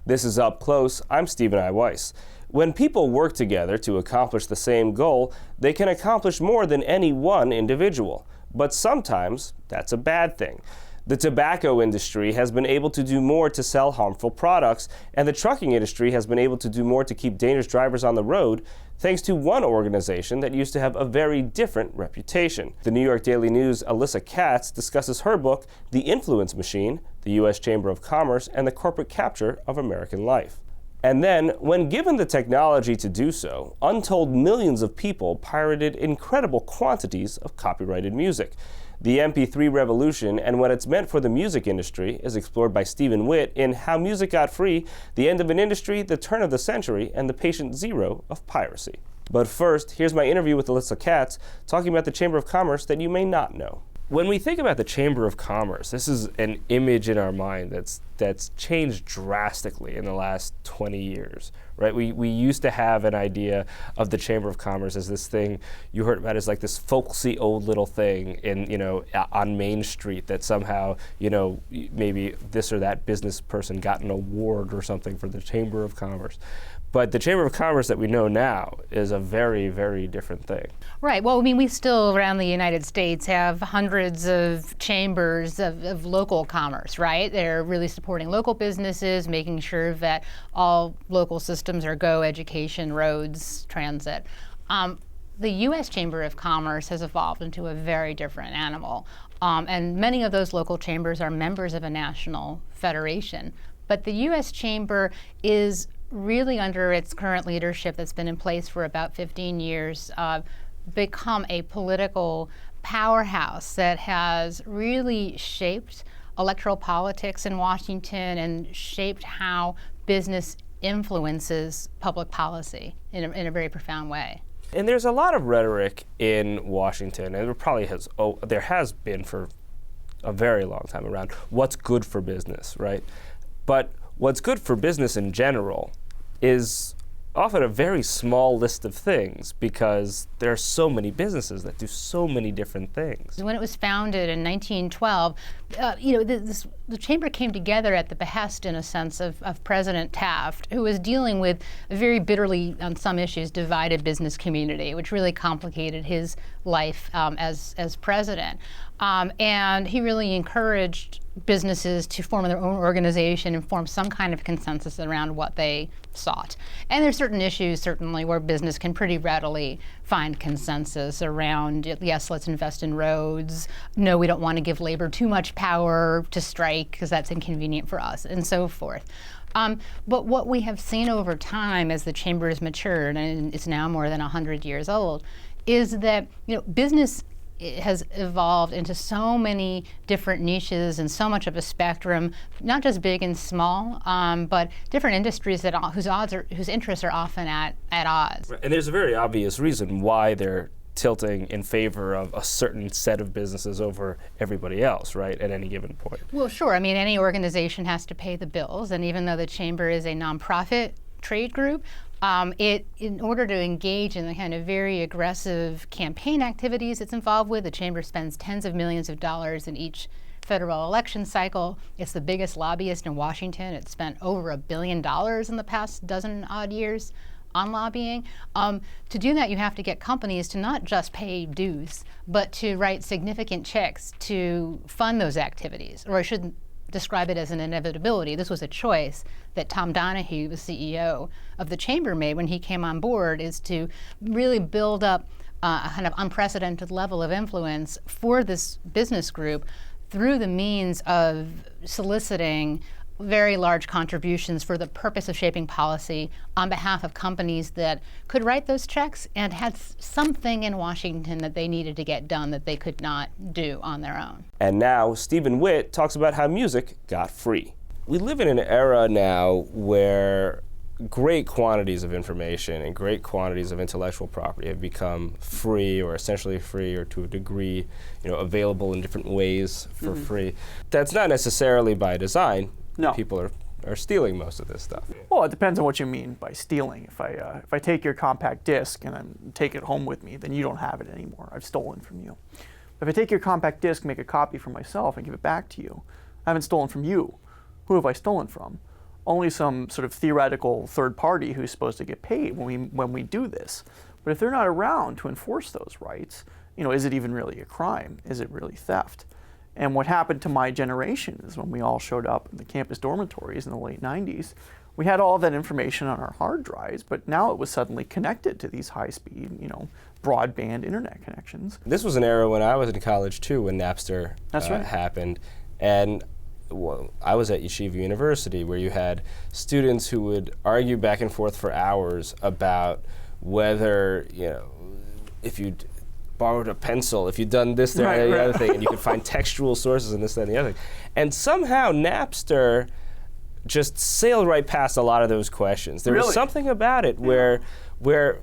This is Up Close. I'm Stephen I. Weiss. When people work together to accomplish the same goal, they can accomplish more than any one individual. But sometimes that's a bad thing. The tobacco industry has been able to do more to sell harmful products, and the trucking industry has been able to do more to keep dangerous drivers on the road, thanks to one organization that used to have a very different reputation. The New York Daily News' Alyssa Katz discusses her book, The Influence Machine, the U.S. Chamber of Commerce, and the Corporate Capture of American Life. And then, when given the technology to do so, untold millions of people pirated incredible quantities of copyrighted music. The MP3 revolution and what it's meant for the music industry is explored by Stephen Witt in How Music Got Free, The End of an Industry, The Turn of the Century, and the Patient Zero of Piracy. But first, here's my interview with Alyssa Katz, talking about the Chamber of Commerce that you may not know. When we think about the Chamber of Commerce, this is an image in our mind that's changed drastically in the last 20 years, right? We used to have an idea of the Chamber of Commerce as this thing you heard about as like this folksy old little thing on Main Street that somehow, maybe this or that business person got an award or something for the Chamber of Commerce. But the Chamber of Commerce that we know now is a very, very different thing. Right. Well, I mean, we still around the United States have hundreds of chambers of local commerce, right? They're really supporting local businesses, making sure that all local systems are go, education, roads, transit. The U.S. Chamber of Commerce has evolved into a very different animal. And many of those local chambers are members of a national federation. But the U.S. Chamber is really, under its current leadership that's been in place for about 15 years, become a political powerhouse that has really shaped electoral politics in Washington and shaped how business influences public policy in a very profound way. And there's a lot of rhetoric in Washington, and there has been for a very long time around what's good for business, right? But what's good for business in general is often a very small list of things because there are so many businesses that do so many different things. When it was founded in 1912, the chamber came together at the behest, in a sense, of President Taft, who was dealing with a very bitterly, on some issues, divided business community, which really complicated his life as president. And he really encouraged businesses to form their own organization and form some kind of consensus around what they sought. And there's certain issues, certainly, where business can pretty readily find consensus around, yes, let's invest in roads. No, we don't want to give labor too much power to strike because that's inconvenient for us, and so forth. But what we have seen over time as the chamber has matured, and it's now more than 100 years old, is that business has evolved into so many different niches and so much of a spectrum, not just big and small, but different industries whose interests are often at odds. And there's a very obvious reason why they're tilting in favor of a certain set of businesses over everybody else, right, at any given point. Well, sure. I mean, any organization has to pay the bills, and even though the chamber is a nonprofit trade group, in order to engage in the kind of very aggressive campaign activities it's involved with, the chamber spends tens of millions of dollars in each federal election cycle. It's the biggest lobbyist in Washington. It's spent over $1 billion in the past dozen odd years on lobbying. To do that, you have to get companies to not just pay dues, but to write significant checks to fund those activities. Or I shouldn't describe it as an inevitability. This was a choice that Tom Donahue, the CEO of the chamber, made when he came on board, is to really build up a kind of unprecedented level of influence for this business group through the means of soliciting very large contributions for the purpose of shaping policy on behalf of companies that could write those checks and had something in Washington that they needed to get done that they could not do on their own. And now Stephen Witt talks about how music got free. We live in an era now where great quantities of information and great quantities of intellectual property have become free, or essentially free, or to a degree, available in different ways for free. That's not necessarily by design. No. People are stealing most of this stuff. Well, it depends on what you mean by stealing. If I take your compact disc and I take it home with me, then you don't have it anymore. I've stolen from you. But if I take your compact disc, make a copy for myself, and give it back to you, I haven't stolen from you. Who have I stolen from? only some sort of theoretical third party who's supposed to get paid when we do this. But if they're not around to enforce those rights, is it even really a crime? Is it really theft? And what happened to my generation is when we all showed up in the campus dormitories in the late 90s, we had all that information on our hard drives, but now it was suddenly connected to these high-speed, broadband internet connections. This was an era when I was in college too, when Napster That's right. happened. And I was at Yeshiva University, where you had students who would argue back and forth for hours about whether, if you'd borrowed a pencil, if you'd done this, that, and the other thing, and you could find textual sources and this, that, and the other thing. And somehow Napster just sailed right past a lot of those questions. There was something about it where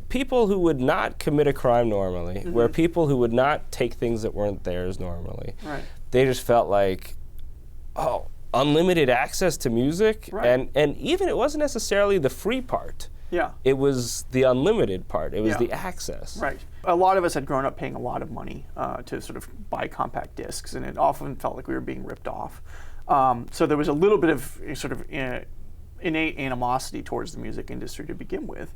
people who would not commit a crime normally, where people who would not take things that weren't theirs normally, they just felt like, unlimited access to music, and even it wasn't necessarily the free part. Yeah. It was the unlimited part. It was the access. Right. A lot of us had grown up paying a lot of money to sort of buy compact discs, and it often felt like we were being ripped off. So there was a little bit of sort of innate animosity towards the music industry to begin with.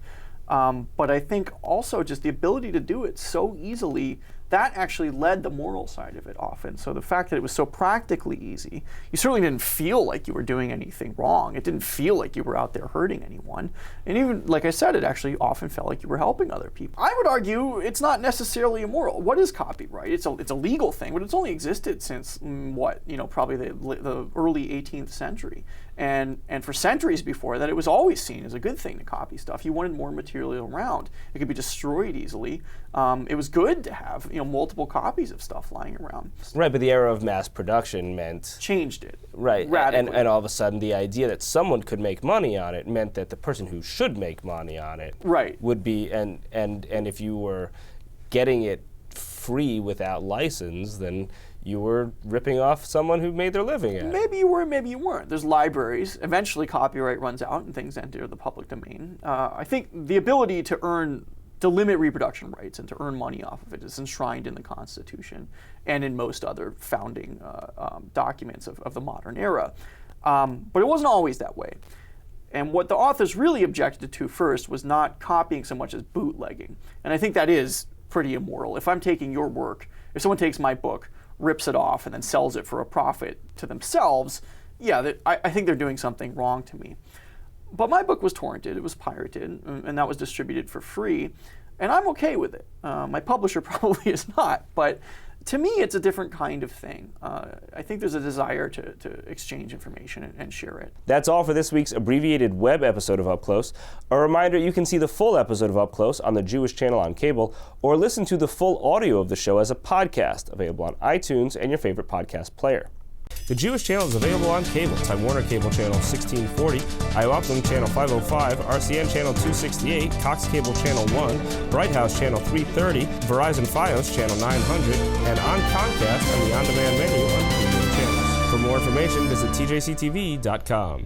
But I think also just the ability to do it so easily, that actually led the moral side of it often. So the fact that it was so practically easy, you certainly didn't feel like you were doing anything wrong. It didn't feel like you were out there hurting anyone. And even, like I said, it actually often felt like you were helping other people. I would argue it's not necessarily immoral. What is copyright? It's a legal thing, but it's only existed since, probably the early 18th century. And for centuries before that, it was always seen as a good thing to copy stuff. You wanted more material around. It could be destroyed easily. It was good to have multiple copies of stuff lying around. Right, but the era of mass production changed it. Right, radically. and all of a sudden the idea that someone could make money on it meant that the person who should make money on it would be, and if you were getting it free without license, then you were ripping off someone who made their living at it. Maybe you were, maybe you weren't. There's libraries. Eventually copyright runs out and things enter the public domain. I think the ability to limit reproduction rights and to earn money off of it is enshrined in the Constitution and in most other founding documents of the modern era. But it wasn't always that way. And what the authors really objected to first was not copying so much as bootlegging. And I think that is pretty immoral. If I'm taking your work, if someone takes my book, rips it off, and then sells it for a profit to themselves, I think they're doing something wrong to me. But my book was torrented, it was pirated, and that was distributed for free, and I'm okay with it. My publisher probably is not, but to me it's a different kind of thing. I think there's a desire to exchange information and share it. That's all for this week's abbreviated web episode of Up Close. A reminder, you can see the full episode of Up Close on the Jewish Channel on cable, or listen to the full audio of the show as a podcast, available on iTunes and your favorite podcast player. The Jewish Channel is available on cable: Time Warner Cable Channel 1640, IOPLM Channel 505, RCN Channel 268, Cox Cable Channel 1, Bright House Channel 330, Verizon Fios Channel 900, and on Comcast on the on-demand menu on premium channels. For more information, visit tjctv.com.